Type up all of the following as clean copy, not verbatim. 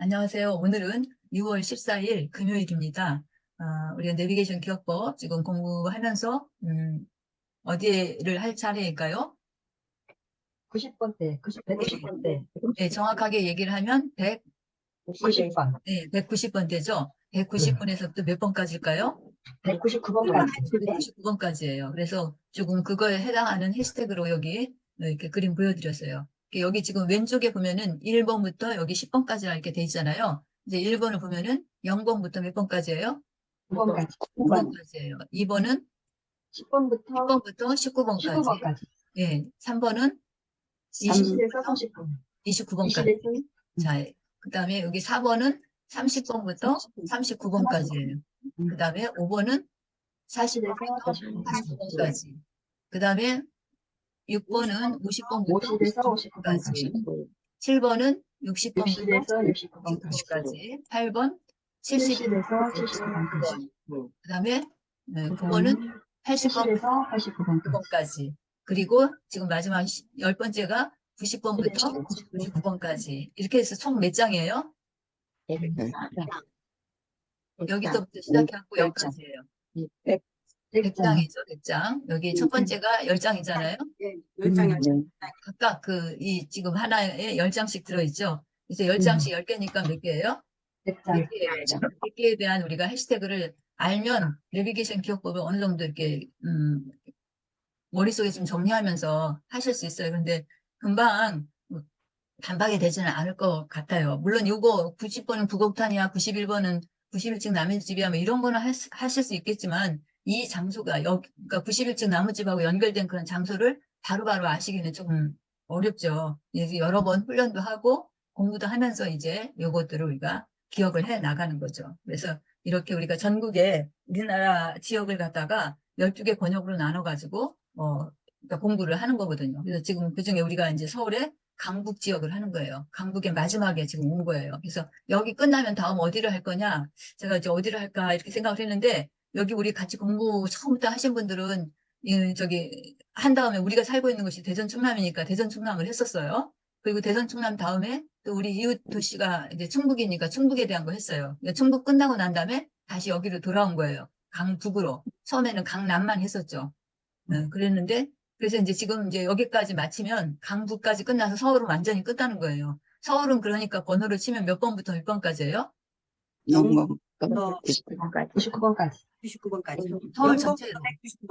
안녕하세요. 오늘은 6월 14일 금요일입니다. 우리가 내비게이션 기억법 지금 공부하면서, 어디를 할 차례일까요? 90번대, 190번대, 네, 정확하게 얘기를 하면 90번, 네, 190번대죠. 190번에서부터 몇 번까지일까요? 199번까지. 199번까지예요. 그래서 조금 그거에 해당하는 해시태그로 여기 이렇게 그림 보여드렸어요. 여기 지금 왼쪽에 보면은 1번부터 여기 10번까지 이렇게 돼 있잖아요. 이제 1번을 보면은 0번부터 몇 번까지예요? 9번까지. 9번까지예요. 2번은 10번부터 10번부터 19번까지. 19번까지. 예, 3번은 30에서 20번부터 30번. 29번까지. 20에서 자, 그 다음에 여기 4번은 30번부터 39번까지예요. 그 다음에 5번은 40에서 40번부터 49번까지. 49번까지. 그 다음에 6번은 50번부터 50에서 59번까지. 59번까지. 7번은 60번부터 60에서 69번까지. 69번까지. 8번 70에서 70에서 79번까지. 79번. 그 다음에 그 9번은 다음에 80번부터 80에서 89번까지. 9번까지. 그리고 지금 마지막 10번째가 90번부터 99번까지. 99번까지. 이렇게 해서 총 몇 장이에요? 여기서부터 시작해갖고 여기까지예요. 100장. 100장이죠, 100장. 여기 첫 번째가 10장이잖아요. 예, 10장이 각각 지금 하나에 10장씩 들어있죠. 그래서 10장씩 10개니까 몇 개예요? 100장. 100개예요. 100개에 대한 우리가 해시태그를 알면 내비게이션 기억법을 어느 정도 이렇게, 머릿속에 좀 정리하면서 하실 수 있어요. 근데 금방 단박에 되지는 않을 것 같아요. 물론 요거 90번은 부곡탄이야, 91번은 91층 남의 집이야, 뭐 이런 거는 하실 수 있겠지만 이 장소가 그러니까 91층 남의 집하고 연결된 그런 장소를 바로바로 아시기는 조금 어렵죠. 이제 여러 번 훈련도 하고 공부도 하면서 이제 요것들을 우리가 기억을 해 나가는 거죠. 그래서 이렇게 우리가 전국에 우리나라 지역을 갖다가 12개 권역으로 나눠가지고, 그러니까 공부를 하는 거거든요. 그래서 지금 그중에 우리가 이제 서울에 강북 지역을 하는 거예요. 강북의 마지막에 지금 온 거예요. 그래서 여기 끝나면 다음 어디를 할 거냐? 제가 이제 어디를 할까 이렇게 생각을 했는데 여기 우리 같이 공부 처음부터 하신 분들은 저기 한 다음에 우리가 살고 있는 곳이 대전 충남이니까 대전 충남을 했었어요. 그리고 대전 충남 다음에 또 우리 이웃 도시가 이제 충북이니까 충북에 대한 거 했어요. 그러니까 충북 끝나고 난 다음에 다시 여기로 돌아온 거예요. 강북으로. 처음에는 강남만 했었죠. 그랬는데 그래서 이제 지금 이제 여기까지 마치면 강북까지 끝나서 서울은 완전히 끝나는 거예요. 서울은 그러니까 번호를 치면 몇 번부터 몇 번까지예요? 0번부터 99번까지. 99번까지. 99번까지. 서울 전체로.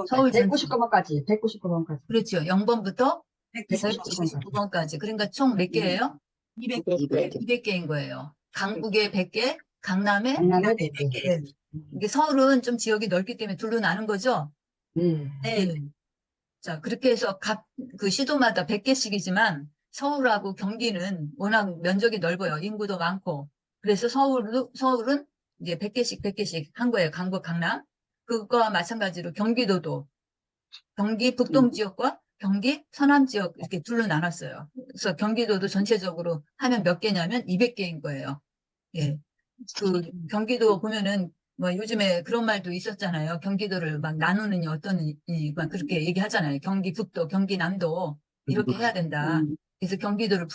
서울 전체. 199번까지. 199번까지. 그렇죠. 0번부터 199번까지. 199번까지. 그러니까 총 몇 개예요? 200개. 200개인 거예요. 강북에 100개, 강남에 강남에 100개. 네. 이게 서울은 좀 지역이 넓기 때문에 둘로 나눈 거죠? 네. 네. 자, 그렇게 해서 각 그 시도마다 100개씩이지만 서울하고 경기는 워낙 면적이 넓어요. 인구도 많고. 그래서 서울은 이제 100개씩 100개씩 한 거예요. 강북, 강남. 그거와 마찬가지로 경기도도 경기 북동 지역과 경기 서남 지역 이렇게 둘로 나눴어요. 그래서 경기도도 전체적으로 하면 몇 개냐면 200개인 거예요. 예. 그 경기도 보면은 뭐 요즘에 그런 말도 있었잖아요. 경기도를 막 나누느니 어떠니 막 그렇게 얘기하잖아요. 경기 북도, 경기 남도 이렇게 해야 된다. 그래서 경기도를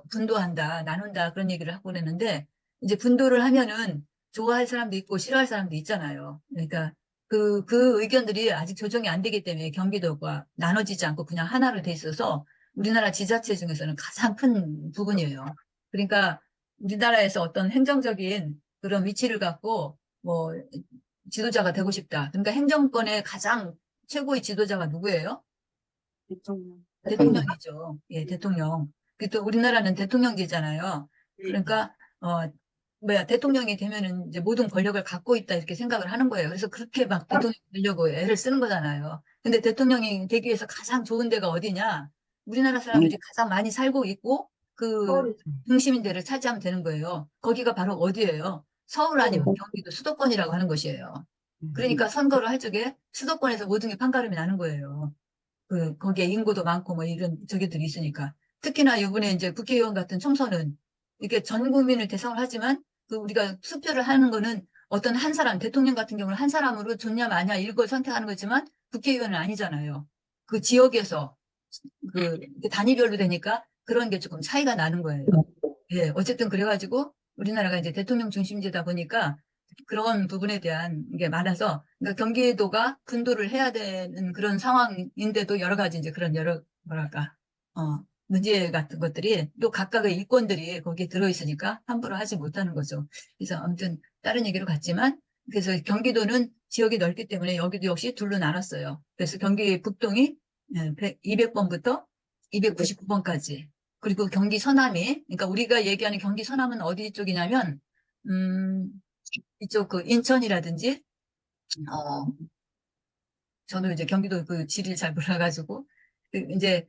분도한다, 나눈다 그런 얘기를 하고 그랬는데 이제 분도를 하면은 좋아할 사람도 있고 싫어할 사람도 있잖아요. 그러니까 그 의견들이 아직 조정이 안 되기 때문에 경기도가 나눠지지 않고 그냥 하나로 돼 있어서 우리나라 지자체 중에서는 가장 큰 부분이에요. 그러니까 우리나라에서 어떤 행정적인 그런 위치를 갖고 뭐 지도자가 되고 싶다. 그러니까 행정권의 가장 최고의 지도자가 누구예요? 대통령. 대통령이죠. 예, 대통령. 또 우리나라는 대통령제잖아요. 그러니까 대통령이 되면은 이제 모든 권력을 갖고 있다 이렇게 생각을 하는 거예요. 그래서 그렇게 막 대통령이 되려고 애를 쓰는 거잖아요. 근데 대통령이 되기 위해서 가장 좋은 데가 어디냐? 우리나라 사람들이 가장 많이 살고 있고 그 서울이죠. 중심인 데를 차지하면 되는 거예요. 거기가 바로 어디예요? 서울 아니면 경기도 수도권이라고 하는 것이에요. 그러니까 선거를 할 적에 수도권에서 모든 게 판가름이 나는 거예요. 거기에 인구도 많고 뭐 이런 저기들이 있으니까. 특히나 이번에 이제 국회의원 같은 총선은 이게 전 국민을 대상으로 하지만 우리가 투표를 하는 거는 어떤 한 사람, 대통령 같은 경우는 한 사람으로 좋냐 마냐 이걸 선택하는 거지만 국회의원은 아니잖아요. 그 지역에서 단위별로 되니까 그런 게 조금 차이가 나는 거예요. 예, 어쨌든 그래가지고 우리나라가 이제 대통령 중심제다 보니까 그런 부분에 대한 게 많아서, 그러니까 경기도가 분도를 해야 되는 그런 상황인데도 여러 가지 이제 그런 뭐랄까, 문제 같은 것들이 또 각각의 이권들이 거기에 들어있으니까 함부로 하지 못하는 거죠. 그래서 아무튼 다른 얘기로 갔지만, 그래서 경기도는 지역이 넓기 때문에 여기도 역시 둘로 나눴어요. 그래서 경기 북동이 200번부터 299번까지. 그리고 경기 서남이, 그러니까 우리가 얘기하는 경기 서남은 어디 쪽이냐면, 음, 이쪽 그 인천이라든지, 어, 저도 이제 경기도 그 지리를 잘 몰라가지고, 이제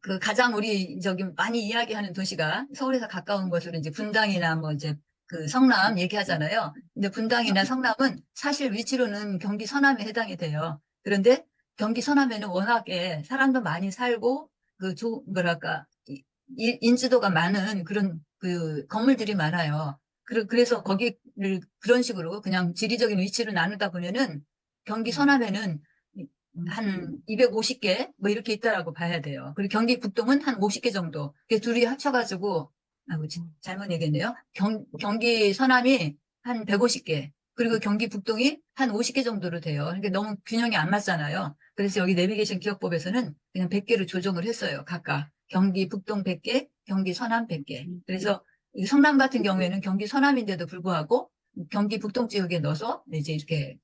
그 가장 우리 저기 많이 이야기하는 도시가 서울에서 가까운 것으로 이제 분당이나 뭐 이제 그 성남 얘기하잖아요. 근데 분당이나 성남은 사실 위치로는 경기 서남에 해당이 돼요. 그런데 경기 서남에는 워낙에 사람도 많이 살고 그 뭐랄까 인지도가 많은 그런 그 건물들이 많아요. 그래서 거기를 그런 식으로 그냥 지리적인 위치로 나누다 보면은 경기 서남에는 한 250개 뭐 이렇게 있다라고 봐야 돼요. 그리고 경기 북동은 한 50개 정도. 그 둘이 합쳐가지고 잘못 얘기했네요. 경기 서남이 한 150개. 그리고 경기 북동이 한 50개 정도로 돼요. 그러니까 너무 균형이 안 맞잖아요. 그래서 여기 내비게이션 기억법에서는 그냥 100개로 조정을 했어요. 각각. 경기 북동 100개, 경기 서남 100개. 그래서 이 성남 같은 경우에는 경기 서남인데도 불구하고 경기 북동 지역에 넣어서 이제 이렇게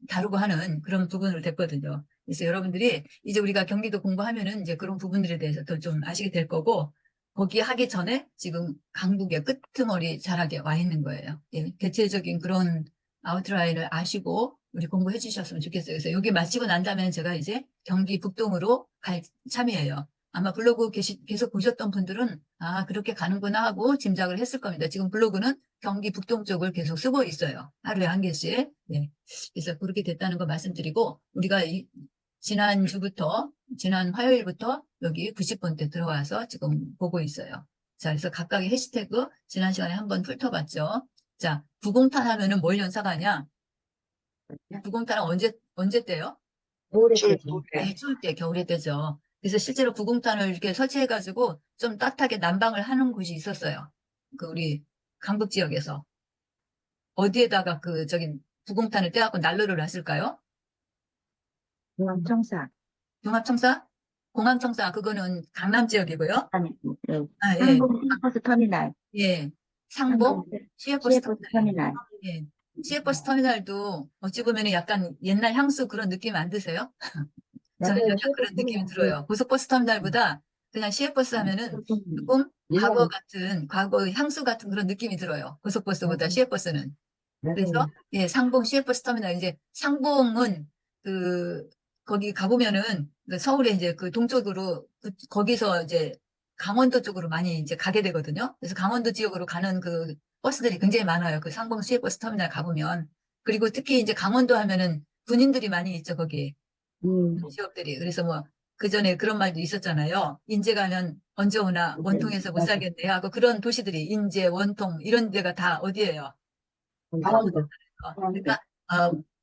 다루고 하는 그런 부분으로 됐거든요. 그래서 여러분들이 이제 우리가 경기도 공부하면은 이제 그런 부분들에 대해서 더 좀 아시게 될 거고, 거기 하기 전에 지금 강북의 끄트머리 자락에 와 있는 거예요. 예, 대체적인 그런 아웃라인을 아시고 우리 공부해 주셨으면 좋겠어요. 그래서 여기 마치고 난 다음에 제가 이제 경기 북동으로 갈 참이에요. 아마 블로그 계속 보셨던 분들은 그렇게 가는구나 하고 짐작을 했을 겁니다. 지금 블로그는 경기 북동 쪽을 계속 쓰고 있어요. 하루에 한 개씩. 네. 그래서 그렇게 됐다는 거 말씀드리고, 우리가 지난 화요일부터 여기 90번 때 들어와서 지금 보고 있어요. 자, 그래서 각각의 해시태그 지난 시간에 한번 훑어봤죠. 자, 부공탄 하면은 뭘 연상하냐? 부공탄은 언제 때요? 겨울에 줄, 되죠. 네, 추울 때, 겨울에 때죠. 그래서 실제로 부공탄을 이렇게 설치해가지고 좀 따뜻하게 난방을 하는 곳이 있었어요. 그 우리 강북 지역에서. 어디에다가 부공탄을 떼갖고 난로를 놨을까요? 중앙청사. 종합청사? 공항청사, 그거는 강남 지역이고요. 아니, 네. 아, 예. 상봉 시외버스 터미널. 예. 상봉 상봉 시외버스 시외버스 터미널. 터미널. 예. 시외버스 터미널도 어찌 보면 약간 옛날 향수 그런 느낌 안 드세요? 저는 맞아요. 약간 시외버스 그런 느낌이 터미널. 들어요. 고속버스 터미널보다 그냥 시외버스 하면은 조금 일반, 과거 향수 같은 그런 느낌이 들어요. 고속버스보다 시외버스는. 그래서 맞아요. 예, 상봉 시외버스 터미널, 이제 상봉은 거기 가보면은 그 서울에 이제 그 동쪽으로 거기서 이제 강원도 쪽으로 많이 이제 가게 되거든요. 그래서 강원도 지역으로 가는 그 버스들이 굉장히 많아요. 그 상봉 시외버스 터미널 가보면. 그리고 특히 이제 강원도 하면은 군인들이 많이 있죠, 거기. 지역들이. 그래서 뭐 그 전에 그런 말도 있었잖아요. 인제 가면 언제 오나 원통에서 못 맞아. 살겠네 하고, 그런 도시들이 인제, 원통 이런 데가 다 어디예요? 강원도. 그러니까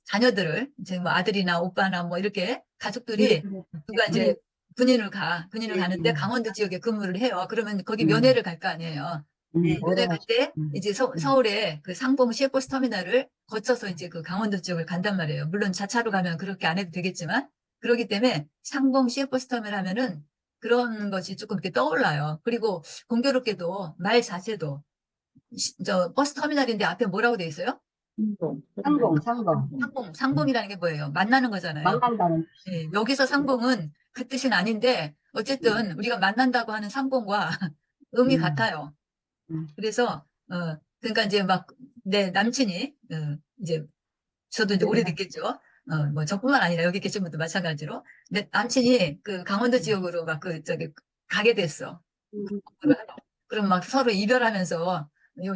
자녀들을 이제 뭐 아들이나 오빠나 뭐 이렇게 가족들이 누가 이제 군인을 가는데 강원도 지역에 근무를 해요. 그러면 거기 면회를 갈 거 아니에요. 면회 갈 때 이제 서울에 그 상봉 시외버스 터미널을 거쳐서 이제 그 강원도 지역을 간단 말이에요. 물론 자차로 가면 그렇게 안 해도 되겠지만, 그렇기 때문에 상봉 시외버스 터미널 하면은 그런 것이 조금 이렇게 떠올라요. 그리고 공교롭게도 말 자체도 저 버스 터미널인데 앞에 뭐라고 돼 있어요? 상봉. 상봉이라는 게 뭐예요? 만나는 거잖아요. 만난다는 예, 여기서 상봉은 그 뜻은 아닌데, 어쨌든 우리가 만난다고 하는 상봉과 의미 뜻. 같아요. 그래서, 그러니까 이제 막, 내 남친이, 이제, 저도 이제 오래됐겠죠. 뭐, 저뿐만 아니라 여기 계신 분도 마찬가지로. 내 남친이 그 강원도 지역으로 막 가게 됐어. 그럼 막 서로 이별하면서,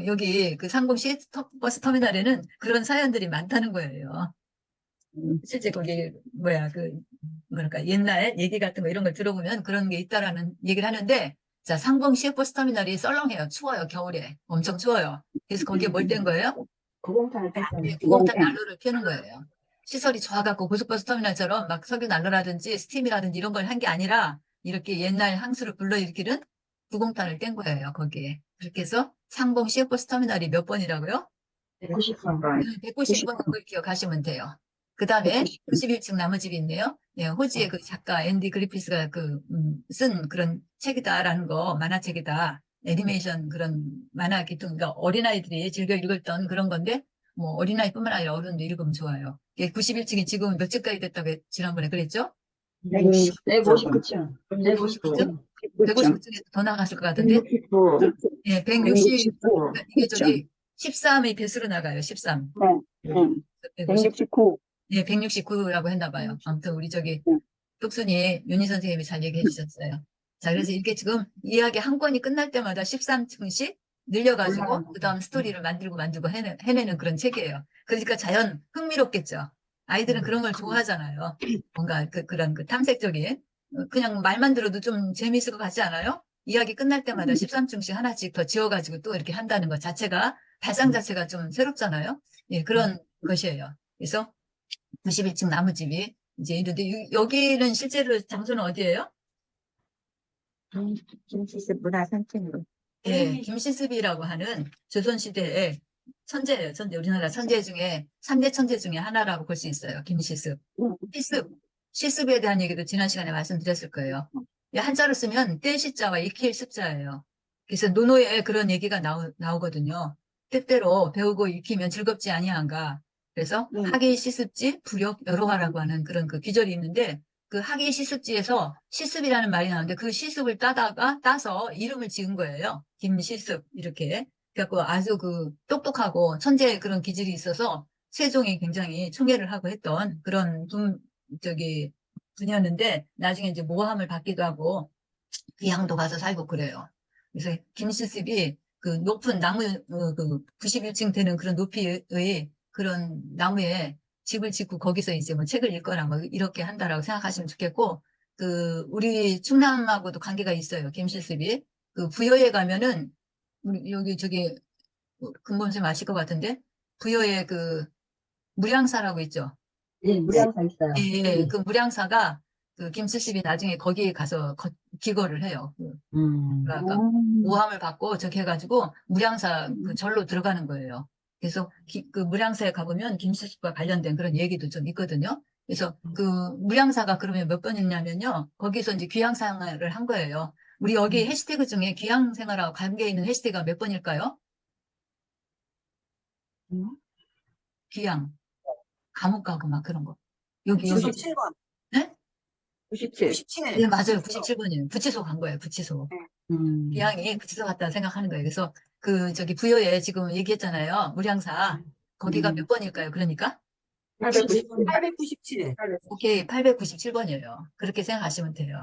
여기 그 상봉 시외버스 터미널에는 그런 사연들이 많다는 거예요. 실제 거기 뭐랄까 옛날 얘기 같은 거 이런 걸 들어보면 그런 게 있다라는 얘기를 하는데, 자, 상봉 시외버스 터미널이 썰렁해요. 추워요. 겨울에 엄청 추워요. 그래서 거기에 뭘 뗀 거예요? 구공탄을 뺐어요. 예, 구공탄 난로를 피우는 거예요. 시설이 좋아갖고 고속버스 터미널처럼 막 석유 난로라든지 스팀이라든지 이런 걸 한 게 아니라, 이렇게 옛날 향수를 불러일으키는 구공탄을 뗀 거예요. 거기에 그렇게 해서 상봉 시외버스 터미널이 몇 번이라고요? 90번. 190번 걸 기억하시면 돼요. 그 다음에 91층 나무집이 있네요. 네, 호주의 그 작가 앤디 그리피스가 쓴 그런 책이다라는 거, 만화책이다. 애니메이션 그런 만화 기통, 그러니까 어린아이들이 즐겨 읽었던 그런 건데, 뭐 어린아이뿐만 아니라 어른도 읽으면 좋아요. 91층이 지금 몇 층까지 됐다고 지난번에 그랬죠? 159층. 159층. 159층에서 더 나갔을 것 같은데, 169. 예, 160, 그러니까 이게 저기 13이 배수로 나가요, 13. 네. 169. 예, 169라고 했나 봐요. 아무튼 우리 저기 똑순이 윤희 선생님이 잘 얘기해 주셨어요. 자, 그래서 이렇게 지금 이야기 한 권이 끝날 때마다 13층씩 늘려가지고 그 다음 스토리를 만들고 해내는 그런 책이에요. 그러니까 자연 흥미롭겠죠. 아이들은 그런 걸 좋아하잖아요. 뭔가 그런 탐색적인 그냥 말만 들어도 좀 재미있을 것 같지 않아요? 이야기 끝날 때마다 13층씩 하나씩 더 지어가지고 또 이렇게 한다는 것 자체가 발상 자체가 좀 새롭잖아요. 예, 그런 것이에요. 그래서 91층 나무집이 이제 이런데 여기는 실제로 장소는 어디예요? 김치습 문화산책로. 예, 김시습이라고 하는 조선시대의 천재예요. 천재. 우리나라 천재 중에 3대 천재 중에 하나라고 볼 수 있어요. 김시습. 시습. 시습에 대한 얘기도 지난 시간에 말씀드렸을 거예요. 이 한자로 쓰면 떼시자와 익힐 습자예요. 그래서 논어에 그런 얘기가 나오거든요. 때때로 배우고 익히면 즐겁지 아니한가. 그래서 학이 시습지 부력 여로하라고 하는 그런 그 귀절이 있는데 그 학이 시습지에서 시습이라는 말이 나오는데 그 시습을 따서 이름을 지은 거예요. 김시습 이렇게. 그래갖고 아주 그 똑똑하고 천재의 그런 기질이 있어서 세종이 굉장히 총애를 하고 했던 그런 분이었는데 나중에 이제 모함을 받기도 하고 귀향도 가서 살고 그래요. 그래서 김시습이 그 높은 나무 그 91층 되는 그런 높이의 그런 나무에 집을 짓고 거기서 이제 뭐 책을 읽거나 뭐 이렇게 한다라고 생각하시면 좋겠고 우리 충남하고도 관계가 있어요. 김시습이 그 부여에 가면은 우리 여기 저기 금범쌤 아실 것 같은데 부여에 그 무량사라고 있죠. 네, 무량사 있어요. 예, 예. 그 무량사가 그 김수십이 나중에 거기에 가서 기거를 해요. 그러니까 모함을 받고 저기 해가지고 무량사 그 절로 들어가는 거예요. 그래서 그 무량사에 가보면 김수십과 관련된 그런 얘기도 좀 있거든요. 그래서 그 무량사가 그러면 몇 번이냐면요. 거기서 이제 귀향생활을 한 거예요. 우리 여기 해시태그 중에 귀향생활하고 관계 있는 해시태그가 몇 번일까요? 귀향, 감옥 가고 막 그런 거. 여기 97번. 네? 97. 97. 네, 맞아요. 97번이에요. 구치소 간 거예요. 구치소. 음. 기왕이 구치소 갔다 생각하는 거예요. 그래서 저기 부여에 지금 얘기했잖아요. 무량사. 거기가 몇 번일까요? 그러니까? 897. 오케이, 897번이에요. 그렇게 생각하시면 돼요.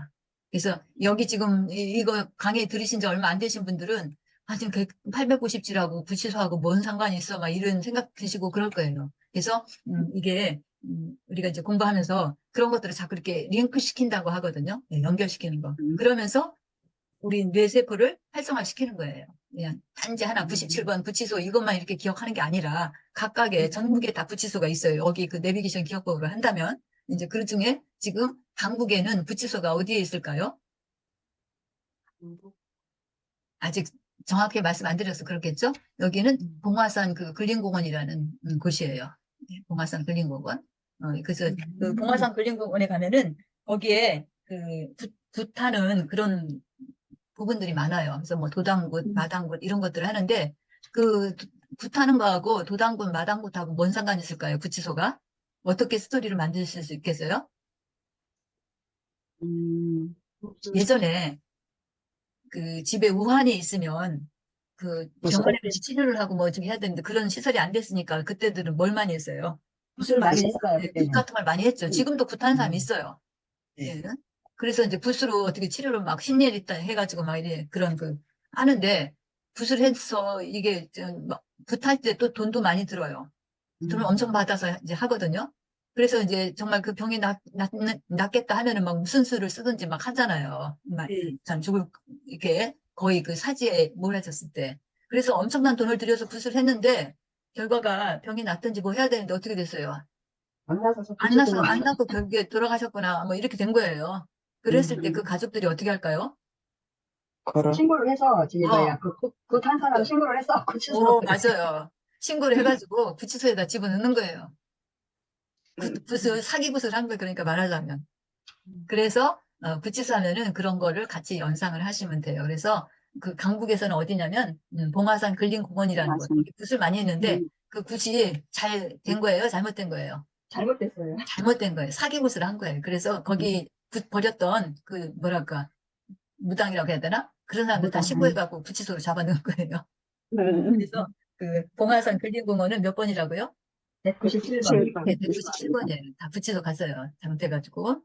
그래서 여기 지금 이거 강의 들으신 지 얼마 안 되신 분들은 지금 897하고 구치소하고 뭔 상관이 있어? 막 이런 생각 드시고 그럴 거예요. 그래서 이게 우리가 이제 공부하면서 그런 것들을 자꾸 이렇게 링크 시킨다고 하거든요. 네, 연결시키는 거. 그러면서 우리 뇌세포를 활성화시키는 거예요. 그냥 단지 하나 97번 구치소 이것만 이렇게 기억하는 게 아니라 각각의 전국에 다 구치소가 있어요. 여기 그 내비게이션 기억법으로 한다면 이제 그 중에 지금 강북에는 구치소가 어디에 있을까요? 아직 정확히 말씀 안 드려서 그렇겠죠? 여기는 봉화산 그 근린공원이라는 곳이에요. 네, 봉화산 근린공원. 그래서 그 봉화산 근린공원에 가면은 거기에 그 굿하는 그런 부분들이 많아요. 그래서 뭐 도당굿, 마당굿 이런 것들을 하는데 그 굿하는 거하고 도당굿, 마당굿하고 뭔 상관이 있을까요? 구치소가? 어떻게 스토리를 만드실 수 있겠어요? 예전에 그 집에 우환이 있으면 그 병원에 가서 치료를 하고 뭐 좀 해야 되는데 그런 시설이 안 됐으니까 그때들은 뭘 많이 했어요? 굿을 많이 했어요, 네, 굿 그때는. 같은 걸 많이 했죠. 지금도 굿하는 사람이 있어요. 네. 예. 그래서 이제 붓으로 어떻게 치료를 막 신일 있다 해가지고 막 이래 그런 하는데 붓을 해서 이게 붓할 때 또 돈도 많이 들어요. 돈을 엄청 받아서 이제 하거든요. 그래서 이제 정말 그 병이 낫겠다 하면은 막 무슨 수를 쓰든지 막 하잖아요. 막 참 이렇게 거의 그 사지에 몰아졌을 때. 그래서 엄청난 돈을 들여서 붓을 했는데 결과가 병이 낫든지 뭐 해야 되는데 어떻게 됐어요? 안 나고 결국에 돌아가셨거나 뭐 이렇게 된 거예요. 그랬을 때 그 가족들이 어떻게 할까요? 걸어. 신고를 해서, 저기, 어. 뭐야, 한 사람 신고를 해서, 구치소. 맞아요. 신고를 해가지고 구치소에다 집어넣는 거예요. 굿을, 사기 굿을 한 거예요. 그러니까 말하자면. 그래서, 구치소 하면은 그런 거를 같이 연상을 하시면 돼요. 그래서 그 강북에서는 어디냐면, 봉화산 근린공원이라는 곳. 봉화산. 굿을 많이 했는데, 음. 그 굿이 잘 된 거예요? 잘못된 거예요? 잘못됐어요. 잘못된 거예요. 사기 굿을 한 거예요. 그래서 거기 굿 버렸던 그, 뭐랄까, 무당이라고 해야 되나? 그런 사람들 다 무당. 신고해갖고 구치소로 잡아넣은 거예요. 음. 그래서 그 봉화산 근린공원은 몇 번이라고요? 197번. 네, 197번이에요. 다 구치소 갔어요. 잘못해가지고.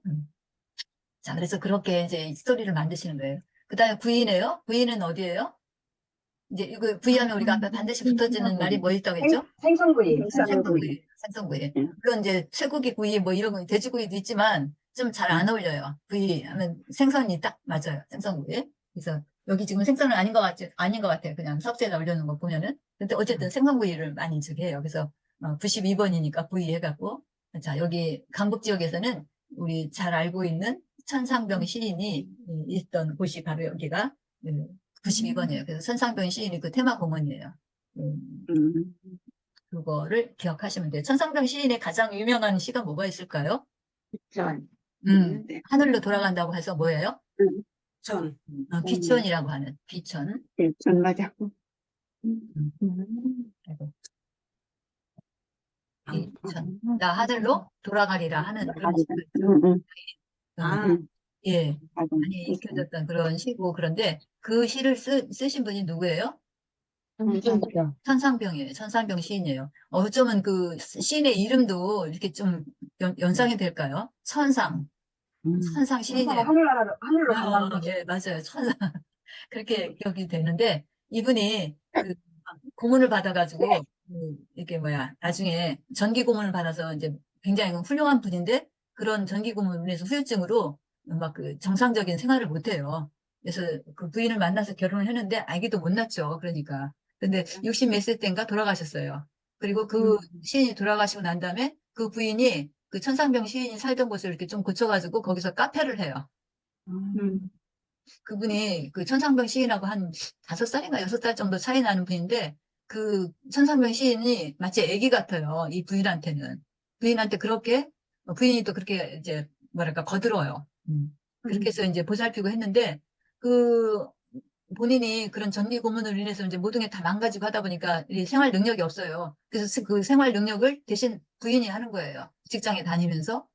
자, 그래서 그렇게 이제 스토리를 만드시는 거예요. 그 다음에 구이네요. 구이는 어디예요? 이제 이거 구이하면 우리가 아까 반드시 붙어지는 말이 뭐 있다고 했죠? 생선구이. 생선구이. 생선구이. 응. 물론 이제 쇠고기 구이 뭐 이런 거 돼지구이도 있지만 좀 잘 안 어울려요. 구이 하면 생선이 딱 맞아요. 생선구이. 그래서 여기 지금 생선은 아닌 것 같아요. 그냥 석재에다 올려놓은 거 보면은. 근데 어쨌든 생선구이를 많이 저기 해요. 그래서 92번이니까 구이 해갖고. 자, 여기 강북 지역에서는 우리 잘 알고 있는 천상병 시인이 있던 곳이 바로 여기가 92번이에요. 그래서 천상병 시인이 그 테마공원이에요. 음. 그거를 기억하시면 돼요. 천상병 시인의 가장 유명한 시가 뭐가 있을까요? 전. 네. 하늘로 돌아간다고 해서 뭐예요? 전. 비천이라고 하는, 비천. 네, 전 맞아. 음, 아이고, 아, 비천. 나 하늘로 돌아가리라 하는 그런 시가 있죠. 아, 예, 맞아. 많이 익혀졌던 그런 시고, 그런데 그 시를 쓰신 분이 누구예요? 천상병. 천상병이에요. 천상병 시인이에요. 어쩌면 그 시인의 이름도 이렇게 좀 연상이 될까요? 천상. 천상 시인이에요. 하늘로 가는 거죠. 예, 맞아요. 천상. 그렇게 기억이 되는데, 이분이 그 고문을 받아가지고, 이게 뭐야, 나중에 전기 고문을 받아서 이제 굉장히 훌륭한 분인데, 그런 전기 고문을 인해서 후유증으로 막 그 정상적인 생활을 못해요. 그래서 그 부인을 만나서 결혼을 했는데, 아기도 못 낳죠. 그러니까. 근데 60 몇 세 때인가 돌아가셨어요. 그리고 그 시인이 돌아가시고 난 다음에 그 부인이 그 천상병 시인이 살던 곳을 이렇게 좀 고쳐가지고 거기서 카페를 해요. 그분이 그 천상병 시인하고 한 5살인가 6살 정도 차이 나는 분인데 그 천상병 시인이 마치 애기 같아요. 이 부인한테는. 부인한테 그렇게, 부인이 또 그렇게 이제 뭐랄까 거들어요. 그렇게 해서 이제 보살피고 했는데 그 본인이 그런 전기 고문으로 인해서 이제 모든 게 다 망가지고 하다 보니까 이 생활 능력이 없어요. 그래서 그 생활 능력을 대신 부인이 하는 거예요. 직장에 다니면서.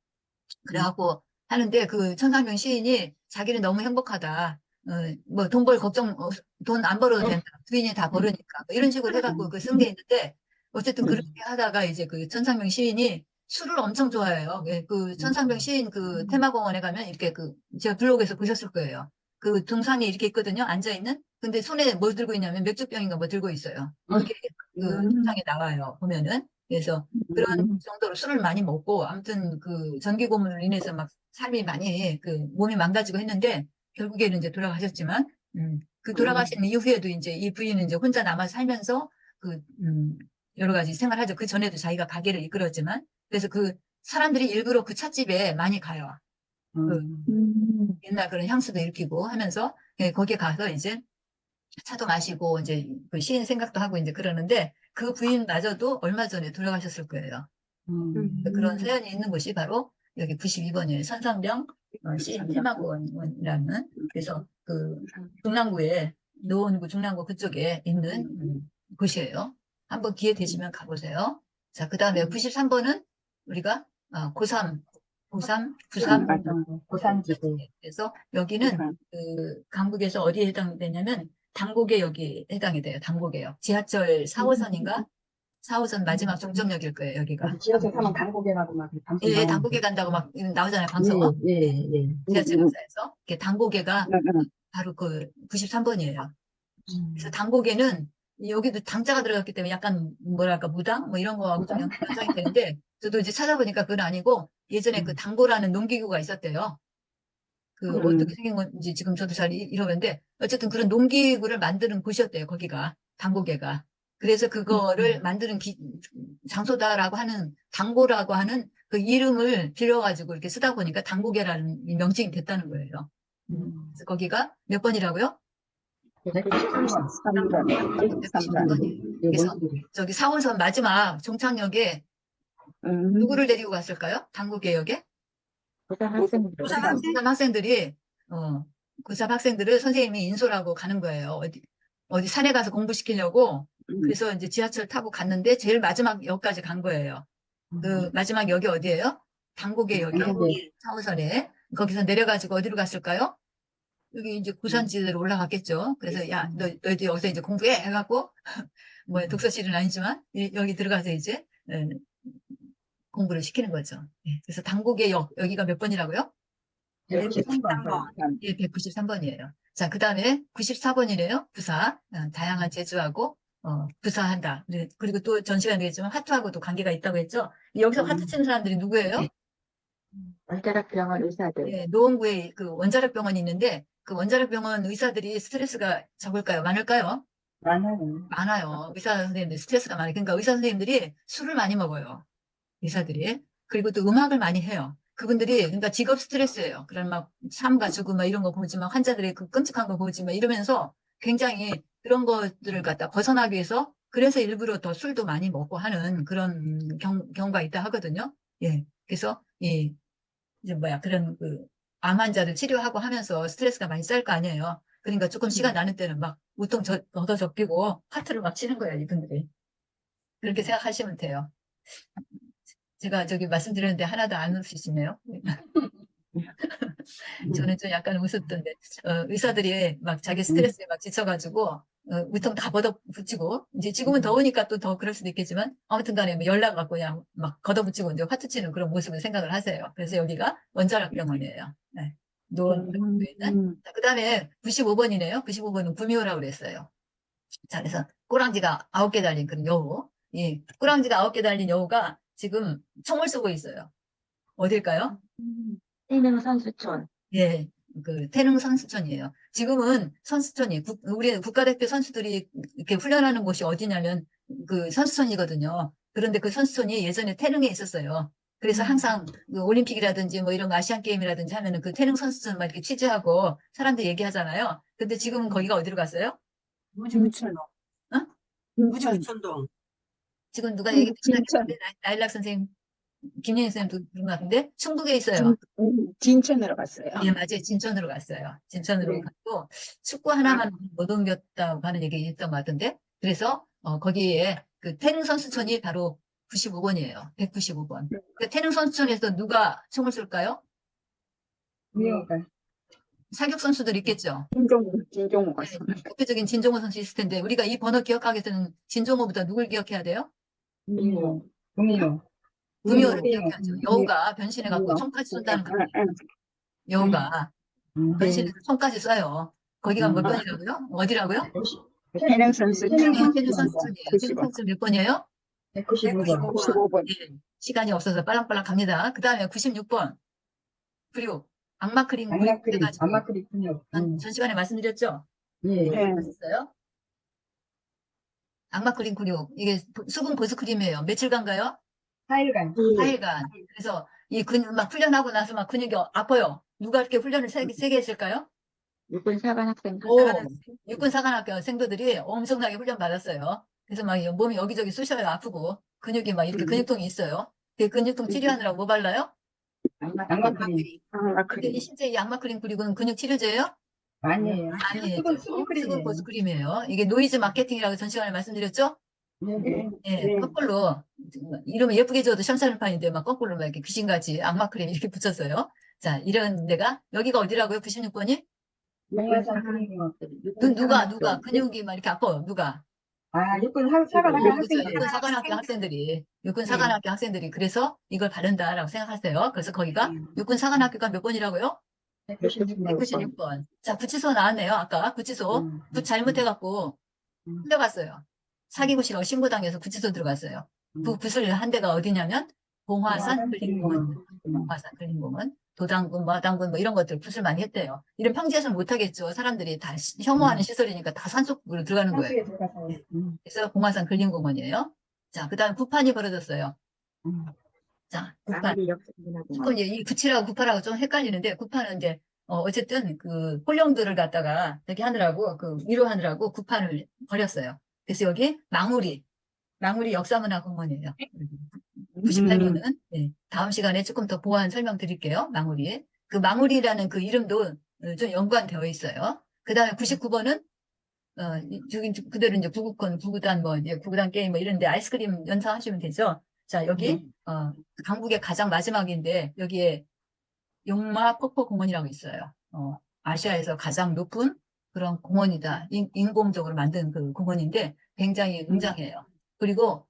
그래갖고 하는데 그 천상병 시인이 자기는 너무 행복하다. 뭐 돈 벌 걱정, 돈 안 벌어도 된다. 부인이 다 벌으니까. 뭐 이런 식으로 해갖고 그 쓴 게 있는데 어쨌든 그렇게 하다가 이제 그 천상병 시인이 술을 엄청 좋아해요. 예, 그 천상병 시인 그 테마공원에 가면 이렇게 그 제가 블로그에서 보셨을 거예요. 그 동상이 이렇게 있거든요. 앉아있는. 근데 손에 뭘 들고 있냐면 맥주병인가 뭐 들고 있어요. 그게 그 동상에 나와요. 보면은. 그래서 그런 정도로 술을 많이 먹고 아무튼 그 전기 고문으로 인해서 막 삶이 많이 그 몸이 망가지고 했는데 결국에는 이제 돌아가셨지만 그 돌아가신 이후에도 이제 이 부인은 이제 혼자 남아 살면서 그 여러 가지 생활하죠. 그 전에도 자기가 가게를 이끌었지만 그래서 그 사람들이 일부러 그 찻집에 많이 가요. 그 옛날 그런 향수도 일으키고 하면서 예, 거기에 가서 이제 차도 마시고 이제 그 시인 생각도 하고 이제 그러는데 그 부인마저도 얼마 전에 돌아가셨을 거예요. 그런 사연이 있는 곳이 바로 여기 92번이에요. 천상병 시인 테마공원이라는 그래서 그 중랑구에 노원구 중랑구 그쪽에 있는 곳이에요. 한번 기회 되시면 가보세요. 자, 그 다음에 93번은 우리가 고3, 고3, 93 고산지구. 그래서 여기는 그 강북에서 어디에 해당되냐면 당곡에 여기 해당이 돼요. 당곡에요. 지하철 4호선인가? 4호선 마지막 종점역일 거예요. 여기가. 지하철 타면 당국에 가고 막 방송 예, 나오는데. 당곡에 간다고 막 나오잖아요. 방송. 예. 지하철 역사에서. 당곡에가 바로 그 93번이에요. 그래서 당곡에는 여기도 당자가 들어갔기 때문에 약간 뭐랄까 무당 뭐 이런 거하고 좀 연상이 되는데 저도 이제 찾아보니까 그건 아니고 예전에 그 당고라는 농기구가 있었대요. 그 어떻게 생긴 건지 지금 저도 잘 잃어버렸는데 어쨌든 그런 농기구를 만드는 곳이었대요. 거기가 당고개가. 그래서 그거를 만드는 장소다라고 하는 당고라고 하는 그 이름을 빌려가지고 이렇게 쓰다 보니까 당고개라는 이 명칭이 됐다는 거예요. 그래서 거기가 몇 번이라고요? 193번. 193번이에요. 그래서 저기 4호선 마지막 종착역에 누구를 데리고 갔을까요? 당구개역에? 부산 학생? 고3 학생들이, 고3 학생들을 선생님이 인솔하고 가는 거예요. 어디 산에 가서 공부시키려고. 그래서 이제 지하철 타고 갔는데 제일 마지막 역까지 간 거예요. 그 마지막 역이 어디예요? 당구개역이에요. 당국이 4호선에. 거기서 내려가지고 어디로 갔을까요? 여기 이제 고산지대로 올라갔겠죠. 그래서 야, 너희들 여기서 이제 공부해 해갖고 뭐 독서실은 아니지만 여기 들어가서 이제 공부를 시키는 거죠. 예, 그래서 당국의 여기가 몇 번이라고요? 193번. 예, 193번이에요. 자, 그 다음에 94번이래요. 부사. 다양한 재주하고, 부사한다. 그리고 또 전 시간에 얘기했지만 하트하고도 관계가 있다고 했죠. 여기서 하트 치는 사람들이 누구예요? 원자력 병원 의사들. 예, 노원구에 그 원자력 병원이 있는데 그 원자력 병원 의사들이 스트레스가 적을까요? 많을까요? 많아요. 많아요. 의사 선생님들 스트레스가 많아요. 그러니까 의사 선생님들이 술을 많이 먹어요. 의사들이. 그리고 또 음악을 많이 해요. 그분들이, 그러니까 직업 스트레스예요. 그런 막 삶과 죽음 막 이런 거 보지 마. 환자들의 그 끔찍한 거 보지 마. 이러면서 굉장히 그런 것들을 갖다 벗어나기 위해서 그래서 일부러 더 술도 많이 먹고 하는 그런 경우가 있다 하거든요. 예. 그래서, 이제 뭐야, 그런 암 환자를 치료하고 하면서 스트레스가 많이 쌓일 거 아니에요. 그러니까 조금 시간 나는 때는 막 우통 얻어 적히고 하트를 막 치는 거예요, 이분들이. 그렇게 생각하시면 돼요. 제가 저기 말씀드렸는데 하나도 안 웃으시네요. 저는 좀 약간 웃었던데, 의사들이 막 자기 스트레스에 막 지쳐가지고, 우통 다 걷어붙이고, 이제 지금은 더우니까 또 더 그럴 수도 있겠지만, 아무튼 간에 뭐 연락 갖고 그냥 막 걷어붙이고 이제 화투 치는 그런 모습을 생각을 하세요. 그래서 여기가 원자력 병원이에요. 네. 노원구에 있는. 그 다음에 95번이네요. 95번은 구미호라고 그랬어요. 자, 그래서 꼬랑지가 9개 달린 그런 여우. 이 꼬랑지가 9개 달린 여우가 지금 총을 쏘고 있어요. 어딜까요? 태릉 선수촌. 예, 그 태릉 선수촌이에요. 지금은 선수촌이 우리 국가대표 선수들이 이렇게 훈련하는 곳이 어디냐면 그 선수촌이거든요. 그런데 그 선수촌이 예전에 태릉에 있었어요. 그래서 항상 그 올림픽이라든지 뭐 이런 거 아시안 게임이라든지 하면은 그 태릉 선수촌 막 이렇게 취재하고 사람들 얘기하잖아요. 근데 지금은 거기가 어디로 갔어요? 무지무천동. 어? 무지무천동. 지금 누가 얘기 진천. 비슷하게 나일락 선생님, 김예인 선생님도 그런 것 같은데 충북에 있어요. 진천으로 갔어요. 예, 맞아요. 진천으로 갔어요. 진천으로 갔고 축구 하나만 못 옮겼다고 하는 얘기 있던 것 같은데 그래서 거기에 그 태릉 선수촌이 바로 95번이에요. 195번. 그 태릉 선수촌에서 누가 총을 쏠까요? 미호가. 사격 선수들 있겠죠. 진종호 네, 갔어요. 대표적인 진종호 선수 있을 텐데 우리가 이 번호 기억하기 위해서는 진종호보다 누굴 기억해야 돼요? 미호. 구미호를 기억해야죠. 여우가 변신해갖고 총까지 쏜다는 거. 여우가 변신해서 총까지 쏴요. 거기가 몇 번이라고요? 어디라고요? 태릉 선수촌. 태릉 선수촌이에요. 태릉 선수촌 몇 번이에요? 195번. 95번. 예, 시간이 없어서 빨랑빨랑 갑니다. 그 다음에 96번. 그리고 악마 크림 해가지고 전 시간에 말씀드렸죠? 네. 했어요. 악마 크림 근육. 이게 수분 보습 크림이에요. 며칠간가요? 4일간. 그래서 이 근육 막 훈련하고 나서 막 근육이 아파요. 누가 이렇게 훈련을 세게 했을까요? 육군 사관 학생. 오, 육군 사관학교 생도들이 엄청나게 훈련 받았어요. 그래서 막 몸이 여기저기 쑤셔요. 아프고. 근육이 막 이렇게 근육통이 있어요. 그 근육통 치료하느라고 뭐 발라요? 악마크림. 근데 이 실제 이 악마 크림 그리고는 근육 치료제예요? 아니에요. 아니에요. 수분 보습 크림이에요. 이게 노이즈 마케팅이라고 전 시간에 말씀드렸죠? 예, 거꾸로 이름을 예쁘게 지어도 샴샤르판인데 막 거꾸로 막 이렇게 귀신같이 악마 크림 이렇게 붙였어요. 자, 이런 데가 여기가 어디라고요? 96번이? 누가 근육이 막 이렇게 아파요. 누가? 육군 그렇죠. 사관학교 육군 사관학교 학생들이 육군 사관학교 학생들이 그래서 이걸 바른다라고 생각하세요. 그래서 거기가 육군 사관학교가 몇 번이라고요? 196번. 자, 구치소 나왔네요. 아까 구치소 굿 잘못해갖고 풀려갔어요. 사기고 싫어 신고당해서 구치소 들어갔어요. 그 굿을 한 데가 어디냐면 봉화산 근린공원. 봉화산 근린공원. 도당군, 마당군 뭐 이런 것들 굿을 많이 했대요. 이런 평지에서는 못하겠죠. 사람들이 다 혐오하는 시설이니까 다 산속으로 들어가는 거예요. 그래서 봉화산 근린공원이에요. 자, 그 다음 구판이 벌어졌어요. 자, 구판. 조금 이제 이 구치라고 구파라고 좀 헷갈리는데 구판은 이제 어쨌든 그 홀령들을 갖다가 이렇게 하느라고 그 위로하느라고 구판을 벌였어요. 그래서 여기 망우리 역사문화공원이에요. 98번은 다음 시간에 조금 더 보완 설명드릴게요. 망우리. 그 망우리라는 그 이름도 좀 연관되어 있어요. 그 다음에 99번은 저기 그대로 이제 구구단 뭐 이제 구구단 게임 뭐 이런데 아이스크림 연상하시면 되죠. 자 여기 강북의 가장 마지막인데 여기에 용마 폭포 공원이라고 있어요. 아시아에서 가장 높은 그런 공원이다. 인공적으로 만든 그 공원인데 굉장히 웅장해요. 그리고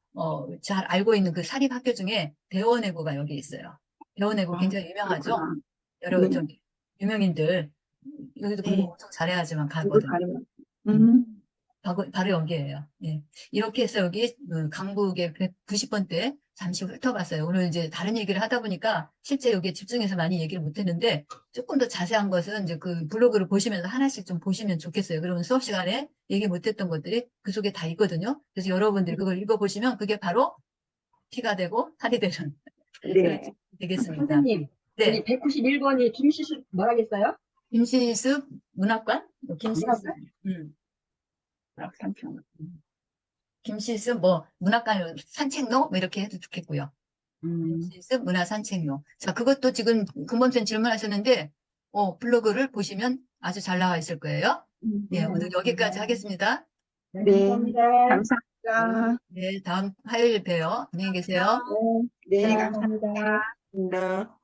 잘 알고 있는 그 사립학교 중에 대원외고가 여기 있어요. 대원외고 굉장히 유명하죠. 여러 네. 좀 유명인들 여기도 공부 네. 엄청 잘해야지만 이거 가거든요. 가르면. 바로 여기에요. 예. 이렇게 해서 여기 강북의 190번대 잠시 훑어봤어요. 오늘 이제 다른 얘기를 하다 보니까 실제 여기에 집중해서 많이 얘기를 못했는데 조금 더 자세한 것은 이제 그 블로그를 보시면서 하나씩 좀 보시면 좋겠어요. 그러면 수업 시간에 얘기 못했던 것들이 그 속에 다 있거든요. 그래서 여러분들이 그걸 읽어보시면 그게 바로 피가 되고 살이 되는 네. 되겠습니다. 선생님, 네. 여기 191번이 김시수 뭐라겠어요? 김시습 문학관? 김시습. 산평. 김시습 뭐 문학관 산책로 뭐 이렇게 해도 좋겠고요. 김시습 문화산책로. 자, 그것도 지금 금범쌤 질문하셨는데 블로그를 보시면 아주 잘 나와 있을 거예요. 네, 오늘 여기까지 하겠습니다. 네. 감사합니다. 네, 다음 화요일 봬요. 안녕히 계세요. 네, 네, 감사합니다. 감사합니다.